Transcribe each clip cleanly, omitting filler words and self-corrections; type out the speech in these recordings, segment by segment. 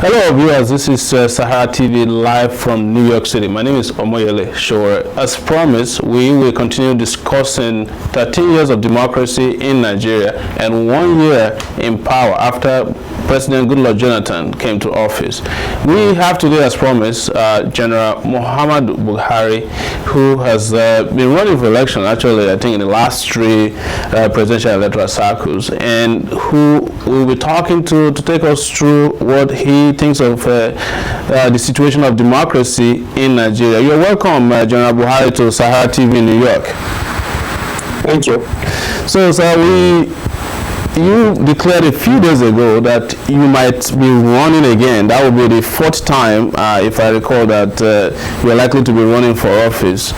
Hello viewers, this is SaharaTV live from New York City. My name is Omoyele Shore. As promised, we will continue discussing 13 years of democracy in Nigeria and 1 year in power after President Goodluck Jonathan came to office. We have today, as promised, General Muhammadu Buhari, who has been running for election, actually, I think in the last three presidential electoral cycles, and who we'll be talking to take us through what he thinks of the situation of democracy in Nigeria. You're welcome, General Buhari, to SaharaTV in New York. Thank you. So, you declared a few days ago that you might be running again. That will be the fourth time, if I recall, that you're likely to be running for office.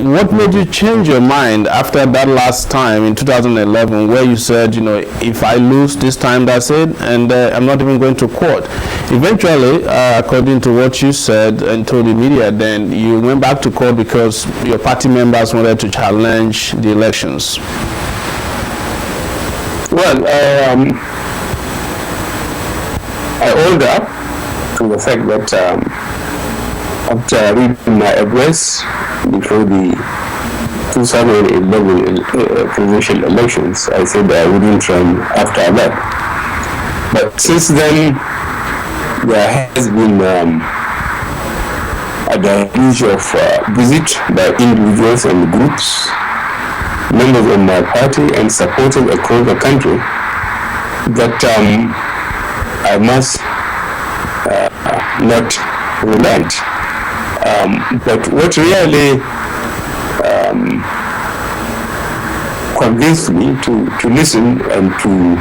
What made you change your mind after that last time in 2011, where you said, if I lose this time, that's it, and I'm not even going to court? Eventually, according to what you said and told the media, then you went back to court because your party members wanted to challenge the elections. Well, I owned up to the fact that after reading my address before the 2011 presidential elections, I said I wouldn't run after that. But since then, there has been a deluge of visit by individuals and groups, members of my party and supporters across the country, that I must not relent. But what really convinced me to listen and to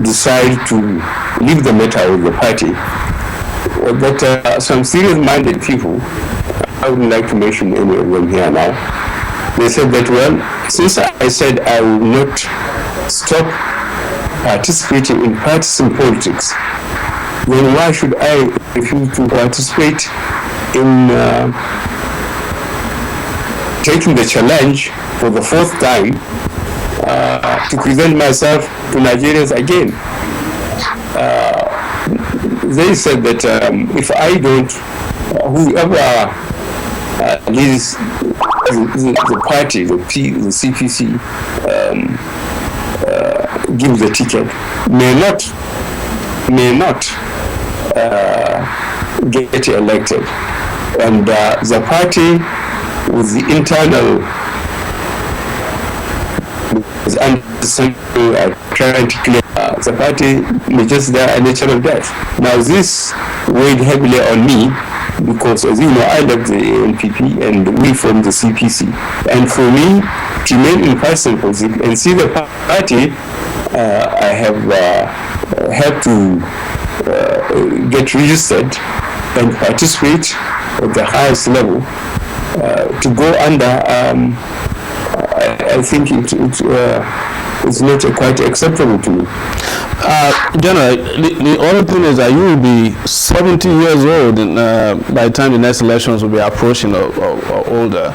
decide to leave the matter with the party was that some serious-minded people, I wouldn't like to mention any of them here now, they said that, well, since I said I will not stop participating in partisan politics, then why should I refuse to participate in taking the challenge for the fourth time to present myself to Nigerians again? They said that if I don't, whoever leads the party, the CPC, gives the ticket, may not get elected, and the party with the internal understanding trying to clear the party may just die a natural death. Now this weighed heavily on me, because, as you know, I left the NPP and we formed the CPC. And for me to remain in partisan politics and see the party, I have had to get registered and participate at the highest level. To go under, I think it's not quite acceptable to me. General, the only thing is that you will be 70 years old by the time the next elections will be approaching or older.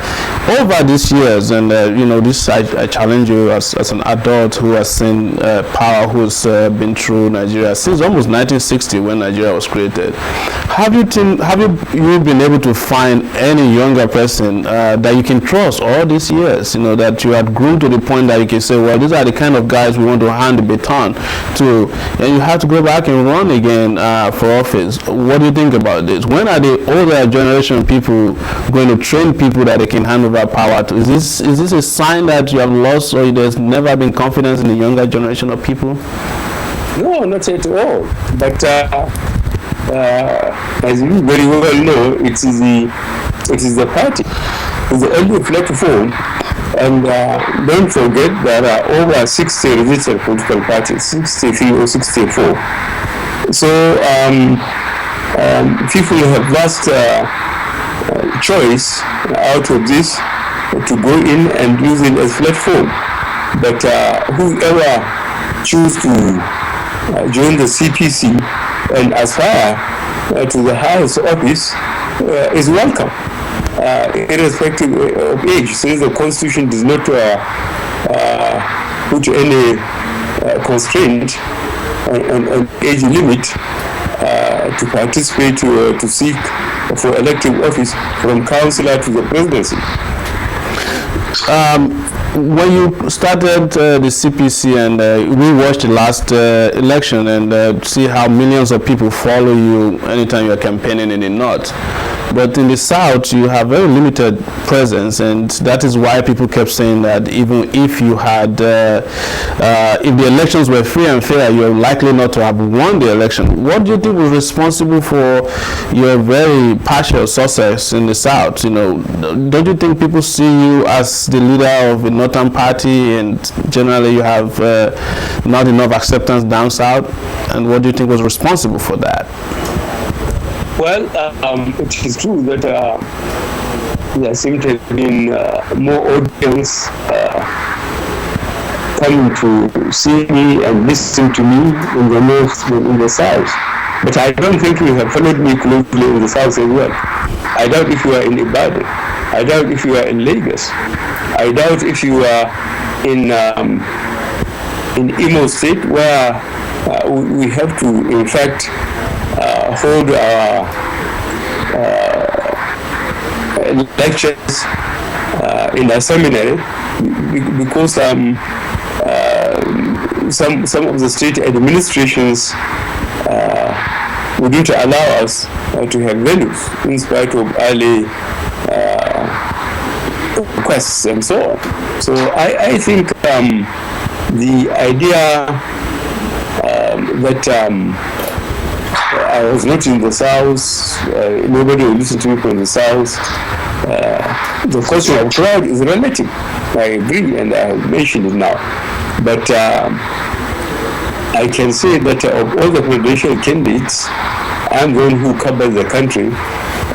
Over these years, and this I challenge you as an adult who has seen power, who's been through Nigeria since almost 1960 when Nigeria was created. Have you been able to find any younger person that you can trust all these years? That you had grown to the point that you can say, well, these are the kind of guys we want to hand the baton to, and you have to go back and run again for office. What do you think about this? When are the older generation of people going to train people that they can hand over power to? Is this a sign that you have lost, or there's never been confidence in the younger generation of people? No, not at all. But as you very well know, it is the party. It's the only platform. And don't forget there are over 60 registered political parties, 63 or 64. So people have vast choice out of this to go in and use it as platform. But whoever choose to join the CPC and aspire to the highest office is welcome. Irrespective of age, since the Constitution does not put any constraint on age limit, to participate, to seek for elective office from councillor to the presidency. When you started the CPC and we watched the last election and see how millions of people follow you anytime you're campaigning in the north. But in the south, you have very limited presence, and that is why people kept saying that even if you had, if the elections were free and fair, you're likely not to have won the election. What do you think was responsible for your very partial success in the south? You know, don't you think people see you as the leader of the northern party, and generally you have not enough acceptance down south? And what do you think was responsible for that? Well, it is true that there seems to have been more audience coming to see me and listen to me in the north than in the south. But I don't think you have followed me closely in the south as well. I doubt if you are in Ibadan. I doubt if you are in Lagos. I doubt if you are in Imo State, where we have to, in fact, hold our lectures in a seminary because some of the state administrations wouldn't allow us to have venues in spite of early requests and so on. So I think the idea that I was not in the south, nobody will listen to me from the south. The question of crowd is relative. I agree, and I have mentioned it now. But I can say that of all the presidential candidates, I'm the one who covered the country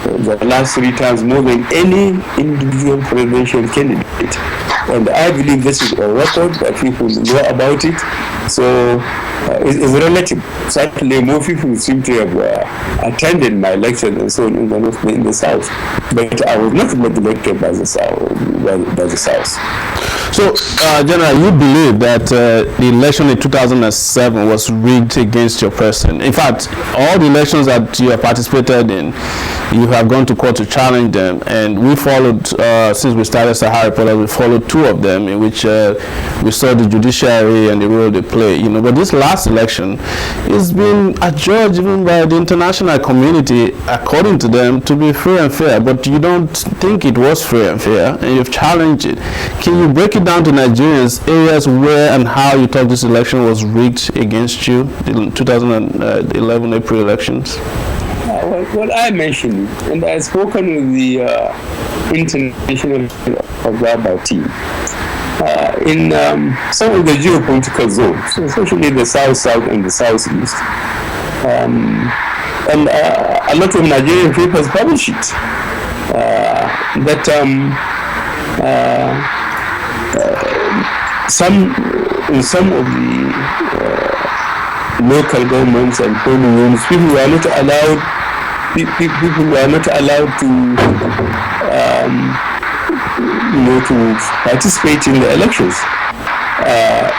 the last 3 times more than any individual presidential candidate. And I believe this is a record that people know about it. So it's relative. Certainly more people seem to have attended my lectures and so on in the south. But I was not elected by the south. So, General, you believe that the election in 2007 was rigged against your person. In fact, all the elections that you have participated in, you have gone to court to challenge them, and we followed, since we started Sahara Reporter, we followed 2 of them in which we saw the judiciary and the role they play. You know, but this last election is being adjudged even by the international community, according to them, to be free and fair. But you don't think it was free and fair, and you've challenged it. Can you break it down to Nigerians, areas where and how you thought this election was rigged against you, the 2011 April elections? Well, I mentioned it, and I've spoken with the international observer team. In some of the geopolitical zones, especially the south-south and the southeast, and a lot of Nigerian papers publish it, that in some of the local governments and polling units, people were not allowed to participate in the elections.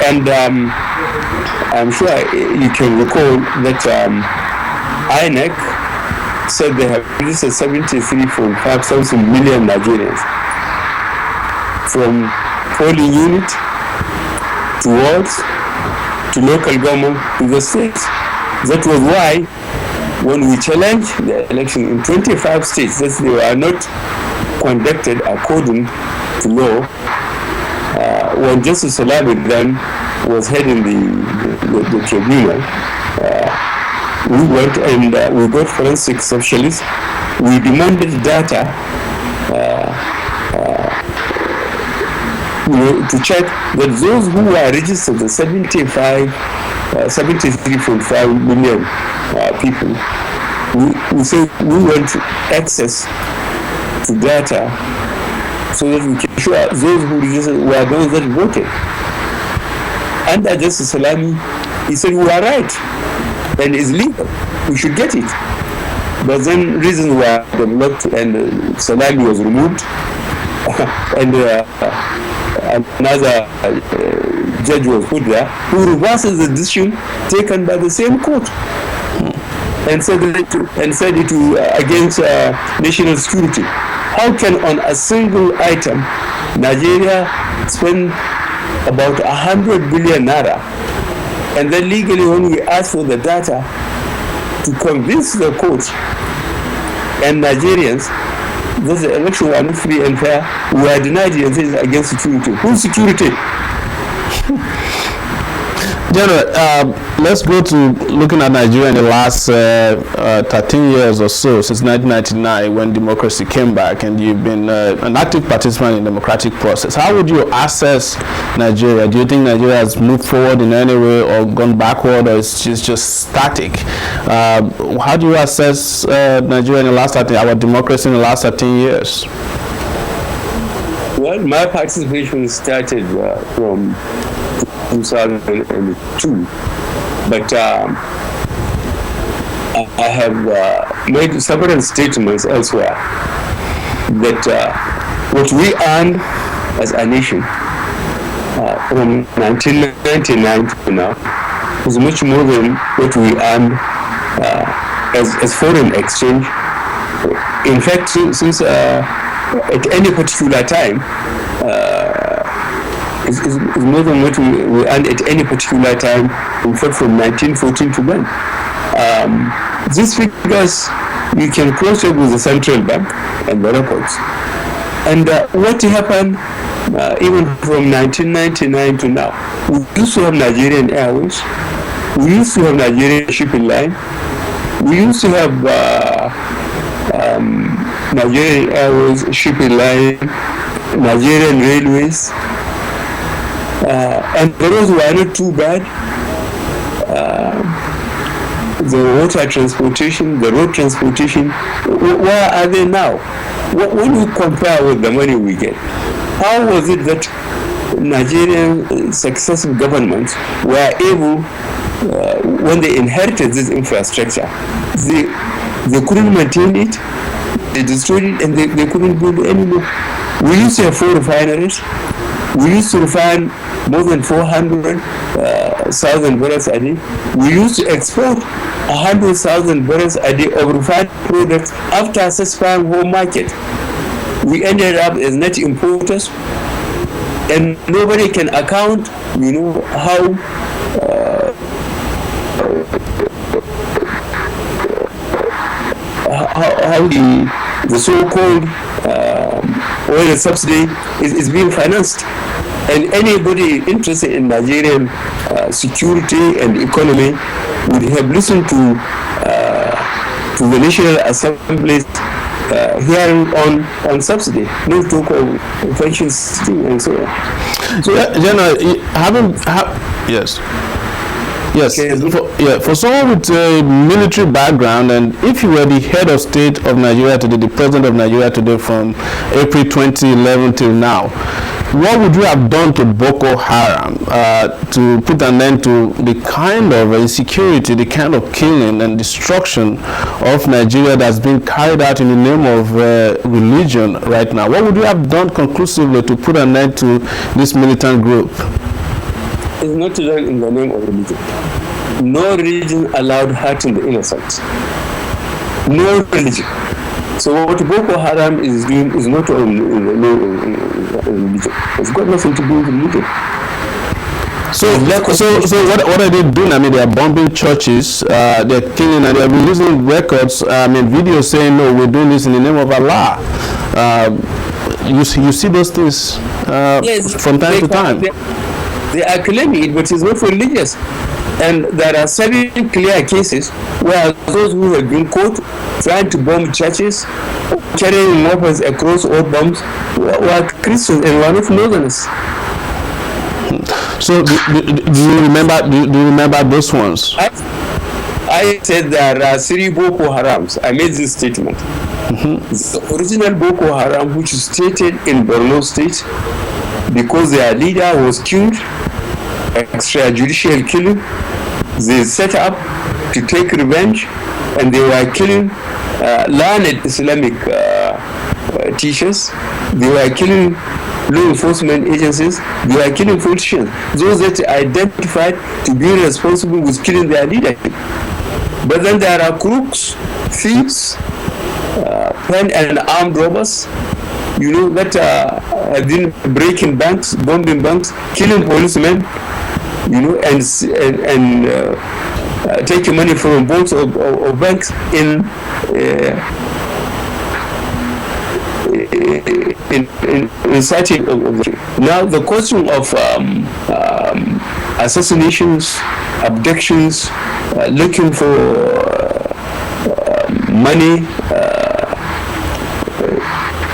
And I'm sure you can recall that INEC said they have registered 73.5 million Nigerians, from polling unit to wards to local government to the states. That was why when we challenged the election in 25 states that they were not conducted according to law, when Justice Salami then was heading the tribunal, we went and we got forensic specialists. We demanded data to check that those who were registered, the 73.5 million people, we say we want access to data so that we can show those who registered were those that voted. Under Justice Salami, he said we are right and it's legal, we should get it. But then reasons were developed and Salami was removed and another judge was put there who reverses the decision taken by the same court. and said it against national security. How can on a single item Nigeria spend about 100 billion naira, and then legally when we ask for the data to convince the court and Nigerians that the election were not free and fair, we are denied the offense against security? Whose security? General, let's go to looking at Nigeria in the last 13 years or so, since 1999, when democracy came back, and you've been an active participant in the democratic process. How would you assess Nigeria? Do you think Nigeria has moved forward in any way or gone backward, or it's just static? How do you assess Nigeria in the last 13, our democracy in the last 13 years? Well, my participation started from 2002, but I have made several statements elsewhere that what we earned as a nation from 1999 to now is much more than what we earned as foreign exchange. In fact, since at any particular time, is more than what we earned at any particular time, in fact, from 1914 to when. These figures, you can cross-check with the central bank and the records. And what happened even from 1999 to now? We used to have Nigerian Airways. We used to have Nigerian Shipping Line. We used to have Nigerian Airways, Shipping Line, Nigerian Railways. And the roads were not too bad. The water transportation, the road transportation, where are they now? When you compare with the money we get, how was it that Nigerian successive governments were able, when they inherited this infrastructure, they couldn't maintain it, they destroyed it, and they couldn't build it anymore? We used to have 4 refineries. We used to refine more than 400,000 barrels a day. We used to export 100,000 barrels a day of refined products after satisfying home market. We ended up as net importers, and nobody can account, how the so-called oil subsidy is being financed. And anybody interested in Nigerian security and economy would have listened to the National Assembly's hearing on subsidy, no talk of pension scheme and so on. So, yes. Yes, for someone with a military background, and if you were the head of state of Nigeria today, the president of Nigeria today from April 2011 till now, what would you have done to Boko Haram to put an end to the kind of insecurity, the kind of killing and destruction of Nigeria that's being carried out in the name of religion right now? What would you have done conclusively to put an end to this militant group? It's not done in the name of religion. No religion allowed hurting the innocent. No religion. So what Boko Haram is doing is not in the name of religion. It's got nothing to do with religion. So what are they doing? I mean, they are bombing churches, they're killing, and they're releasing records, videos saying, no, we're doing this in the name of Allah. You see those things yes, from time to time. They are claiming it, but it's not religious. And there are 7 clear cases where those who have been caught trying to bomb churches, carrying weapons across all bombs, were Christians and were not Northerners. So do you remember those ones? I said there are 3 Boko Harams. I made this statement. The original Boko Haram, which is stated in Borno State, because their leader was killed, extrajudicial killing, they set up to take revenge, and they were killing learned Islamic teachers. They were killing law enforcement agencies. They were killing politicians. Those that identified to be responsible with killing their leader. But then there are crooks, thieves, pen and armed robbers, that have been breaking banks, bombing banks, killing policemen, and taking money from boats or banks in citing of the. Now the question of assassinations, abductions, looking for money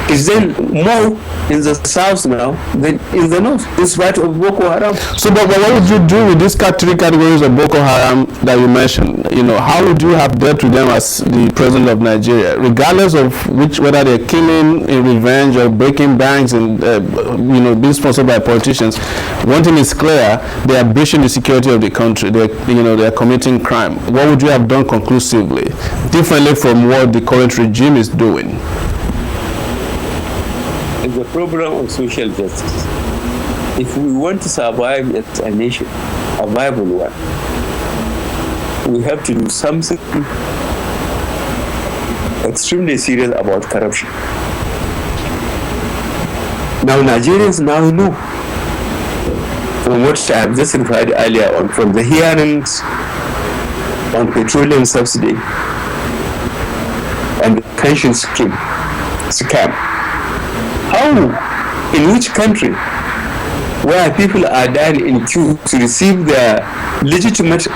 is then more in the south now than in the north, in spite of Boko Haram. So, but what would you do with these three categories of Boko Haram that you mentioned? How would you have dealt with them as the president of Nigeria, regardless of whether they're killing in revenge or breaking banks and being sponsored by politicians? One thing is clear: they are breaching the security of the country. They're committing crime. What would you have done conclusively, differently from what the current regime is doing? The program of social justice. If we want to survive as a nation, a viable one, we have to do something extremely serious about corruption. Now, Nigerians now know, from what I have just referred earlier on, from the hearings on petroleum subsidy and the pension scam, how, in which country, where people are dying in queue to receive their legitimate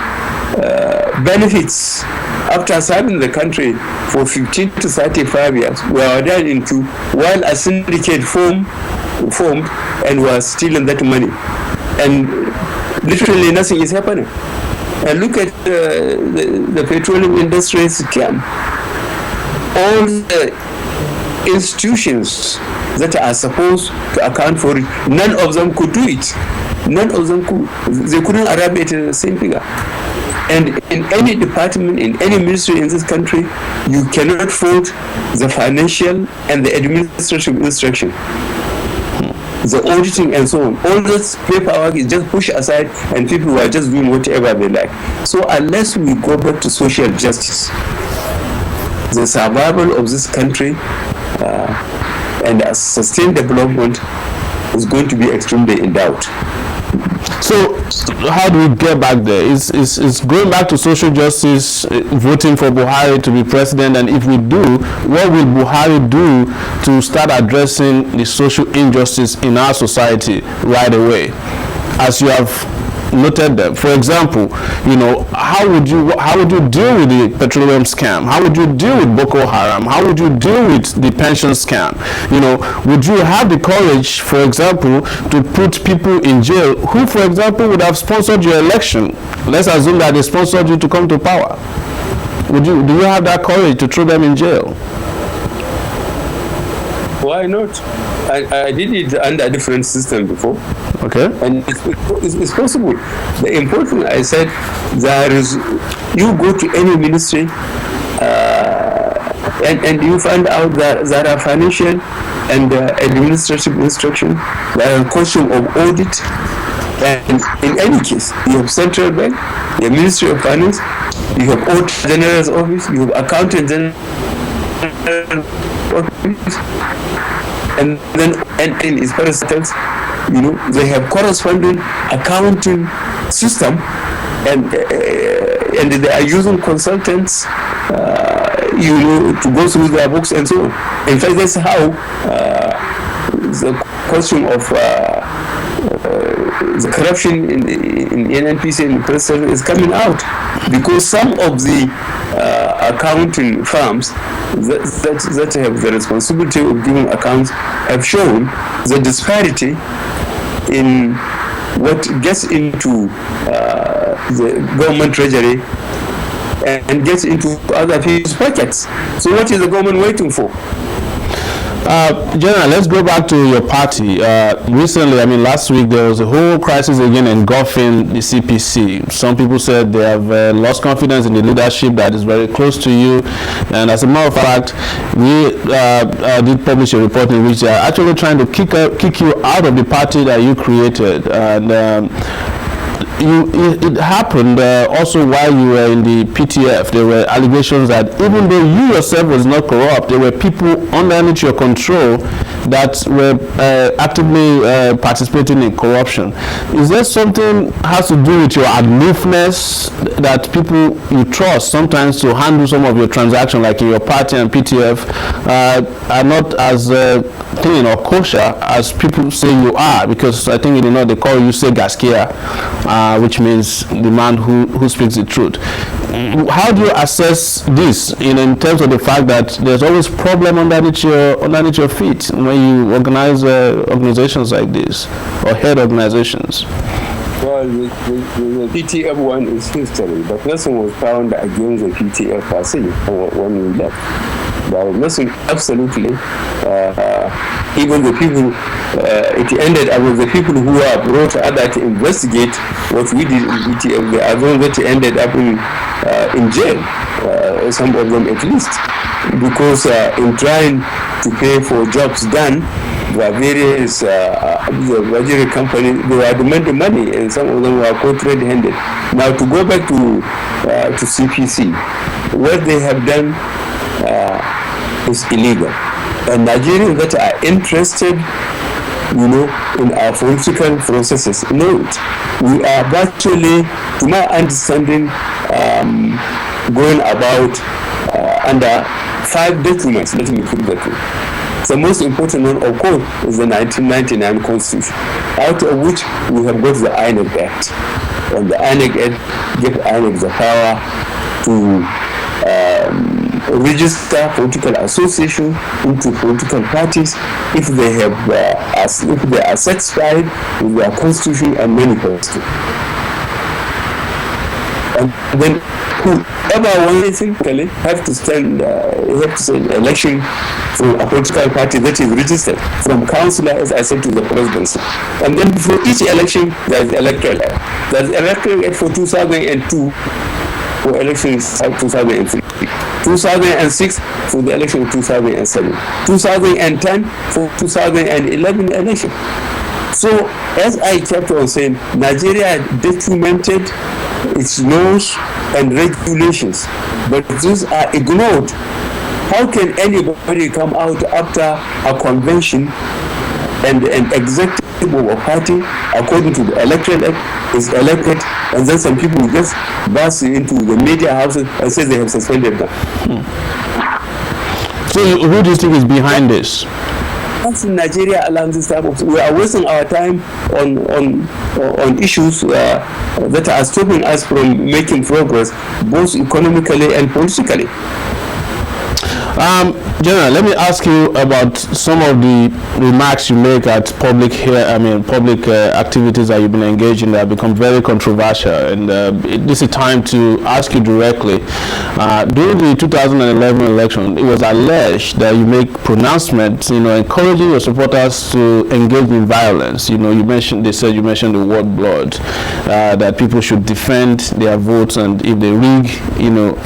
benefits after serving the country for 15 to 35 years, we are dying in queue while a syndicate formed and was stealing that money. And literally nothing is happening. And look at the petroleum industry scam. All the institutions that are supposed to account for it, none of them could do it. None of them could. They couldn't arrive at the same figure. And in any department, in any ministry in this country, you cannot fault the financial and the administrative instruction, the auditing and so on. All this paperwork is just pushed aside and people are just doing whatever they like. So unless we go back to social justice, the survival of this country and a sustained development is going to be extremely in doubt. So how do we get back there? Is going back to social justice, voting for Buhari to be president? And if we do, what will Buhari do to start addressing the social injustice in our society right away, as you have noted them? For example, how would you deal with the petroleum scam? How would you deal with Boko Haram? How would you deal with the pension scam? Would you have the courage, for example, to put people in jail who, for example, would have sponsored your election? Let's assume that they sponsored you to come to power. Do you have that courage to throw them in jail? Why not? I did it under a different system before. Okay. And it's possible. The important, I said, you go to any ministry and you find out that there are financial and administrative instruction, there are question of audit, and in any case, you have central bank, the Ministry of Finance, you have Auditor General's office, you have Accountant General's office, and then in its parastatals, they have corresponding accounting system, and they are using consultants, to go through their books and so on. In fact, that's how the question of the corruption in NNPC and the press service is coming out, because some of the accounting firms that have the responsibility of giving accounts have shown the disparity in what gets into the government treasury and gets into other people's pockets. So what is the government waiting for? General, let's go back to your party. Recently, last week, there was a whole crisis again engulfing the CPC. Some people said they have lost confidence in the leadership that is very close to you. And as a matter of fact, we did publish a report in which they are actually trying to kick you out of the party that you created. And it happened also while you were in the PTF. There were allegations that even though you yourself was not corrupt, there were people underneath your control that were actively participating in corruption. Is there something has to do with your aloofness that people you trust sometimes to handle some of your transactions, like in your party and PTF, are not as clean or kosher as people say you are? Because I think they call you say gaskia, which means the man who speaks the truth. How do you assess this in terms of the fact that there's always problem underneath your feet when you organize organizations like this or head organizations? Well, the PTF one is history, but nothing was found against the PTF per se when we left. There was nothing, absolutely. Even the people, it ended up with the people who were brought other to investigate what we did in PTF. They are those that ended up in jail, some of them at least, because in trying to pay for jobs done, there are various the companies, they were demanding money, and some of them were caught red-handed. Now, to go back to CPC, what they have done is illegal. And Nigerians that are interested, in our political processes know it. We are virtually, to my understanding, going about under 5 documents. Let me put it that way. The most important one, of course, is the 1999 Constitution, out of which we have got the INEC Act. And the INEC Act gives INEC the power to register political association into political parties if they have if they are satisfied with their constitution and manifesto. And then whoever wants simply have to stand election for a political party that is registered, from councillor, as I said, to the presidency. And then for each election there is electoral act. There is electoral act for 2002 for elections 2003, 2006 for the election of 2007, 2010 for 2011 election. So, as I kept on saying, Nigeria documented its laws and regulations, but these are ignored. How can anybody come out after a convention and an executive of a party, according to the electoral act, is elected, and then some people just burst into the media houses and say they have suspended them? So who do you think is behind this? That's in Nigeria along this type of, we are wasting our time on issues that are stopping us from making progress, both economically and politically. General, let me ask you about some of the remarks you make at public activities that you've been engaged in that have become very controversial, and this is time to ask you directly. During the 2011 election, it was alleged that you make pronouncements, encouraging your supporters to engage in violence. You mentioned the word blood, that people should defend their votes, and if they rig,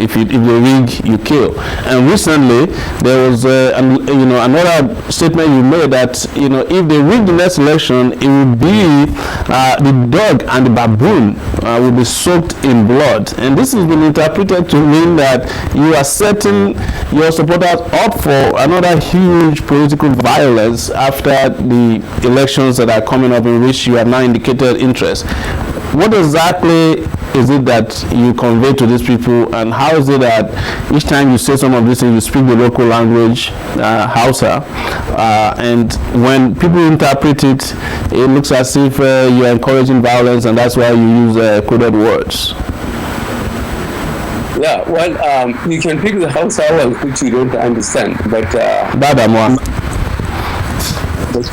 if they rig, you kill. And recently, there was another statement you made that if they rig the next election, it will be the dog and the baboon will be soaked in blood, and this has been interpreted to mean that you are setting your supporters up for another huge political violence after the elections that are coming up, in which you have now indicated interest. What exactly is it that you convey to these people, and how is it that each time you say some of these things, you speak the local language, Hausa, and when people interpret it, it looks as if you're encouraging violence, and that's why you use coded words? Yeah, well, you can pick the Hausa one, which you don't understand, but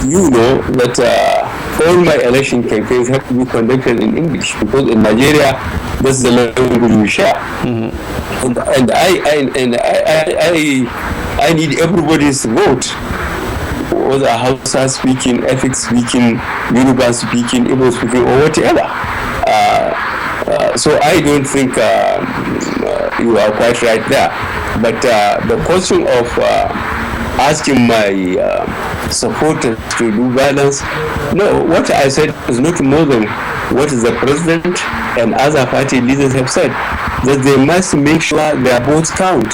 you know that all my election campaigns have to be conducted in English, because in Nigeria, that's the language we share. Mm-hmm. And I need everybody's vote, whether Hausa speaking, Efik speaking, Yoruba speaking, Igbo speaking, or whatever. So I don't think you are quite right there. But the question of asking my supporters to do violence, no, what I said is not more than what the president and other party leaders have said, that they must make sure their votes count.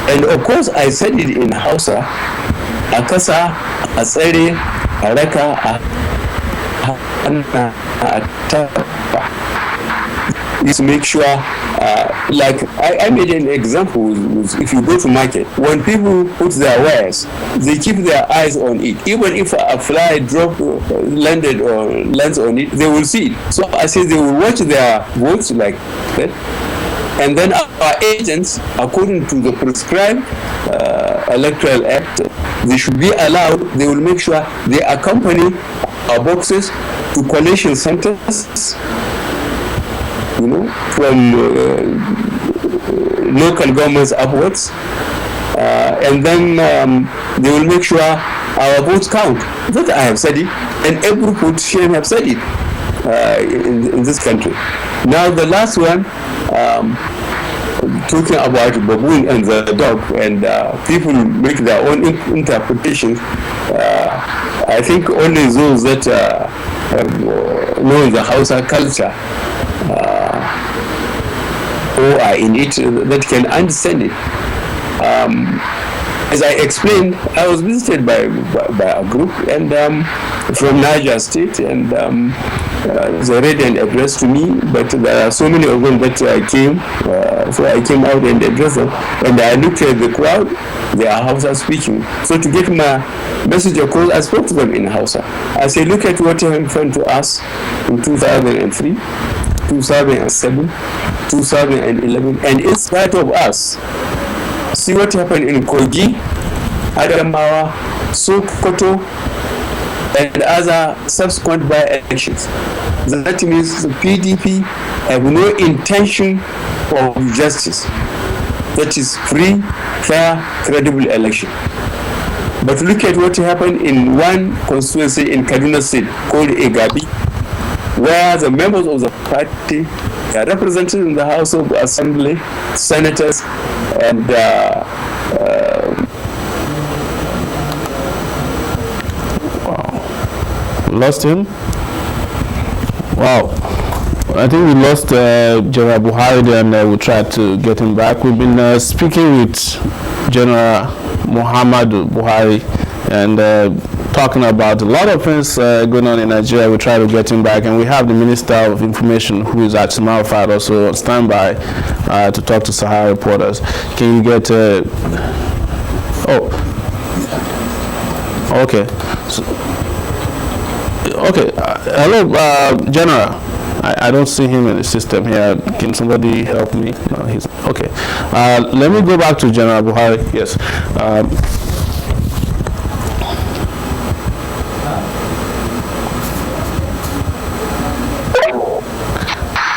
And of course, I said it in Hausa, a kasa, a tsare, a raka, a tapa, is to make sure, like I made an example, if you go to market, when people put their wares, they keep their eyes on it. Even if a fly landed or lands on it, they will see it. So I say they will watch their votes like that. And then our agents, according to the prescribed electoral act, they should be allowed, they will make sure they accompany our boxes to collation centers, from local governments upwards, and then they will make sure our votes count. That I have said it, and every politician have said it in this country. Now the last one, talking about baboon and the dog, and people make their own interpretations. I think only those that know the Hausa culture who are in it that can understand it. As I explained, I was visited by a group and from Niger State, and they read and addressed to me, but there are so many of them that came, so I came out and addressed them, and I looked at the crowd, they are Hausa speaking. So to get my message across, I spoke to them in Hausa. I said, look at what happened to us in 2003, 2007, 2011, and in spite of us, see what happened in Kogi, Adamawa, Sokoto, and other subsequent by-elections. That means the PDP have no intention of justice. That is free, fair, credible election. But look at what happened in one constituency in Kaduna State called Egabi, where the members of the party are represented in the House of Assembly, senators, and lost him. Wow. I think we lost General Buhari, and we'll try to get him back. We've been speaking with General Muhammadu Buhari and talking about a lot of things going on in Nigeria. We try to get him back, and we have the Minister of Information, who is at Samarafat, also on standby to talk to Sahara reporters. Can you get? Okay. Okay. Hello, General. I don't see him in the system here. Can somebody help me? No, he's okay. Let me go back to General Buhari. Yes.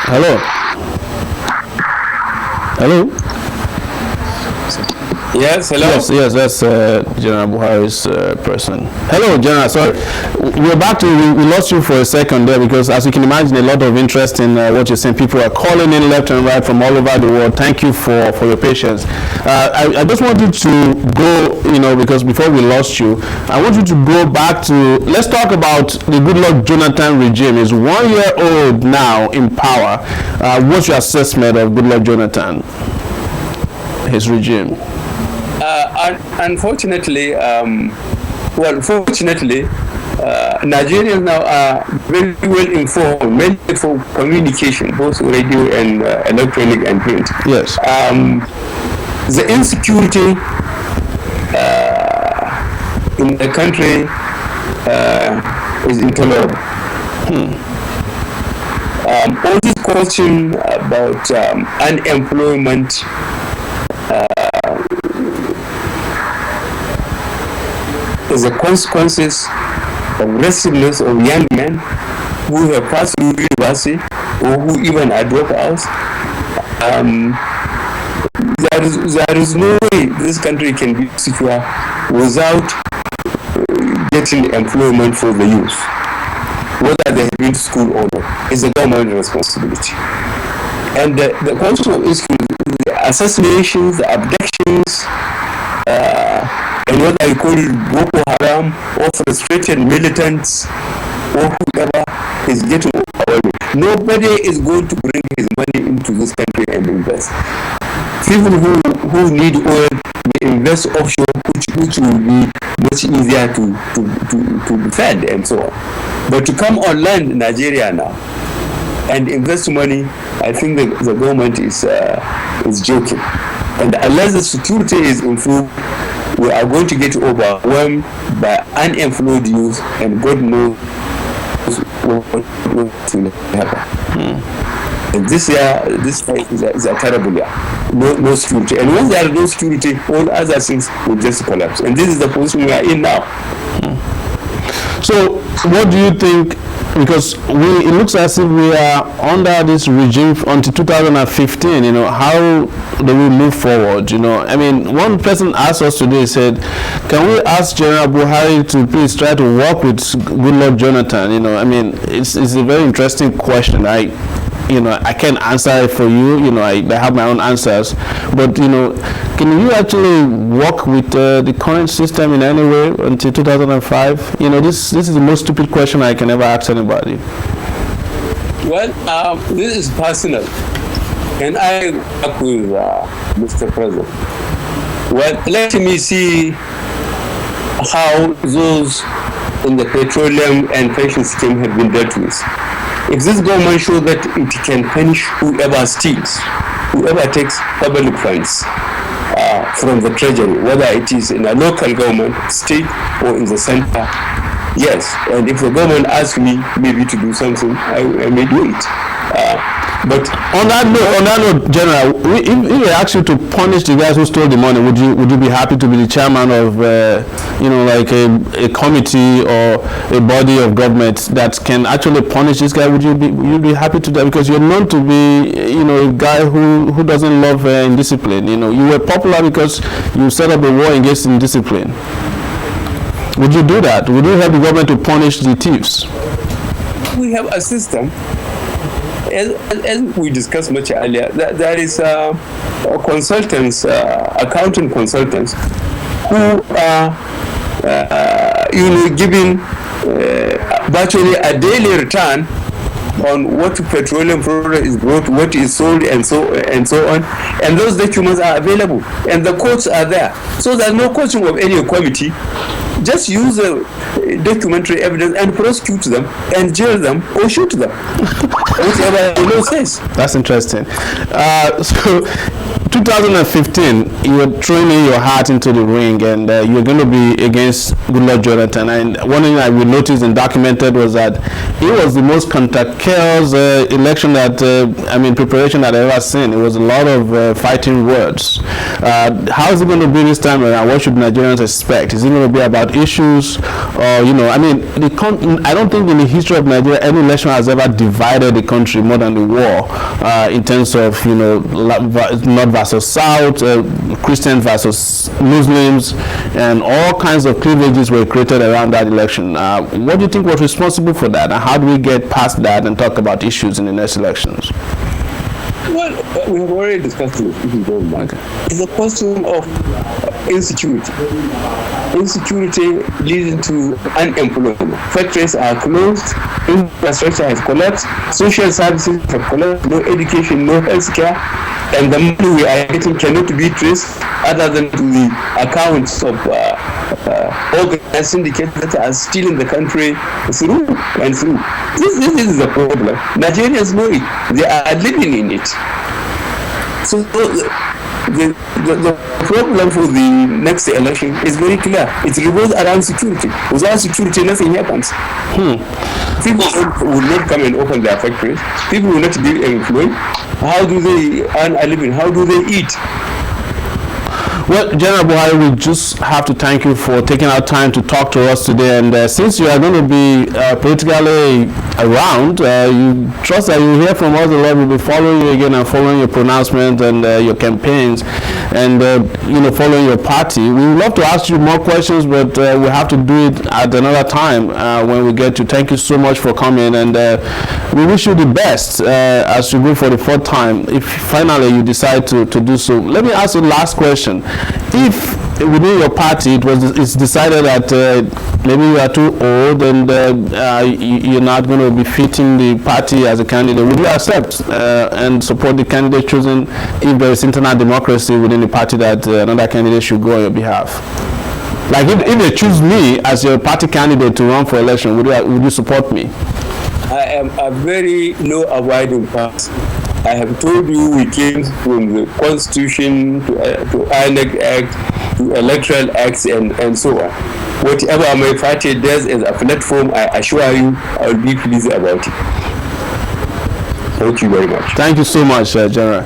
Hello. Hello. Yes, hello. Yes, that's General Buhari's person. Hello, General. Sorry, we're back to. We lost you for a second there because, as you can imagine, a lot of interest in what you're saying. People are calling in left and right from all over the world. Thank you for your patience. I just wanted to go, because before we lost you, I want you to go back to. Let's talk about the Goodluck Jonathan regime. Is 1 year old now in power. What's your assessment of Goodluck Jonathan, his regime? Unfortunately, fortunately, Nigerians now are very well informed, mainly for communication, both radio and electronic and print. Yes. The insecurity in the country is intolerable. All this question about unemployment, the consequences of restlessness of young men who have passed through university or who even are dropouts. There is no way this country can be secure without getting employment for the youth, whether they have been to school or not. It's a government responsibility. And the question is the assassinations, the abductions, and what I call Boko Haram or frustrated militants or whoever is getting our money. Nobody is going to bring his money into this country and invest. People who need oil may invest offshore, which will be much easier to defend and so on. But to come on land in Nigeria now and invest money, I think the government is joking. And unless the security is improved, we are going to get overwhelmed by unemployed youth, and God knows what will happen. And this year is a terrible year. No security. And when there is no security, all other things will just collapse. And this is the position we are in now. So what do you think, because it looks as if we are under this regime until 2015, how do we move forward? I mean, one person asked us today, said, can we ask General Buhari to please try to work with Goodluck Jonathan? I mean, it's a very interesting question. I can't answer it for you. I have my own answers. But, can you actually work with the current system in any way until 2005? This is the most stupid question I can ever ask anybody. Well, this is personal. And I work with Mr. President. Well, let me see how those in the petroleum and pension scheme have been dealt with. If this government shows that it can punish whoever steals, whoever takes public funds from the treasury, whether it is in a local government, state, or in the center, yes. And if the government asks me maybe to do something, I may do it. But on that note, General, if we ask you to punish the guys who stole the money, would you be happy to be the chairman of, like a committee or a body of government that can actually punish this guy? Would you be happy to that? Because you're known to be, a guy who doesn't love indiscipline. You were popular because you set up a war against indiscipline. Would you do that? Would you help the government to punish the thieves? We have a system. As we discussed much earlier, there is consultants, accounting consultants, who are giving virtually a daily return on what petroleum product is brought, what is sold, and so on. And those documents are available, and the courts are there. So there's no question of any committee. Just use the documentary evidence and prosecute them and jail them or shoot them. Whatever the law says. That's interesting. So 2015, you were throwing in your heart into the ring, and you were going to be against Goodluck Jonathan. And one thing I will notice and documented was that it was the most contentious election preparation that I've ever seen. It was a lot of fighting words. How is it going to be this time around? What should Nigerians expect? Is it going to be about issues? I don't think in the history of Nigeria any election has ever divided the country more than the war in terms of, North versus South, Christian versus Muslims, and all kinds of cleavages were created around that election. What do you think was responsible for that, and how do we get past that and talk about issues in the next elections? Well, we have already discussed it, if you don't mind. It's a question of insecurity. Insecurity leading to unemployment. Factories are closed, infrastructure has collapsed, social services have collapsed, no education, no healthcare, and the money we are getting cannot be traced other than to the accounts of organized syndicates that are stealing the country through and through. This is the problem. Nigerians know it. They are living in it. So the problem for the next election is very clear. It revolves around security. Without security, nothing happens. People will not come and open their factories. People will not be employed. How do they earn a living? How do they eat? Well, General Buhari, we just have to thank you for taking our time to talk to us today. And since you are going to be politically around, you trust that you hear from us a lot. We'll be following you again and following your pronouncements and your campaigns, and following your party. We would love to ask you more questions, but we have to do it at another time when we get to. Thank you so much for coming, and we wish you the best as you go for the fourth time. If finally you decide to do so, let me ask you the last question. If within your party it's decided that maybe you are too old and you're not going to be fitting the party as a candidate, would you accept and support the candidate chosen if there is internal democracy within the party that another candidate should go on your behalf? Like if they choose me as your party candidate to run for election, would you support me? I am a very law-abiding person. I have told you we came from the Constitution to INEC Act to Electoral Acts and so on. Whatever my party does as a platform, I assure you I will be pleased about it. Thank you very much. Thank you so much, General.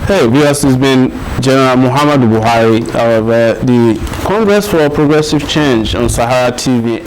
Hey, viewers, it's been General Muhammadu Buhari of the Congress for Progressive Change on Sahara TV.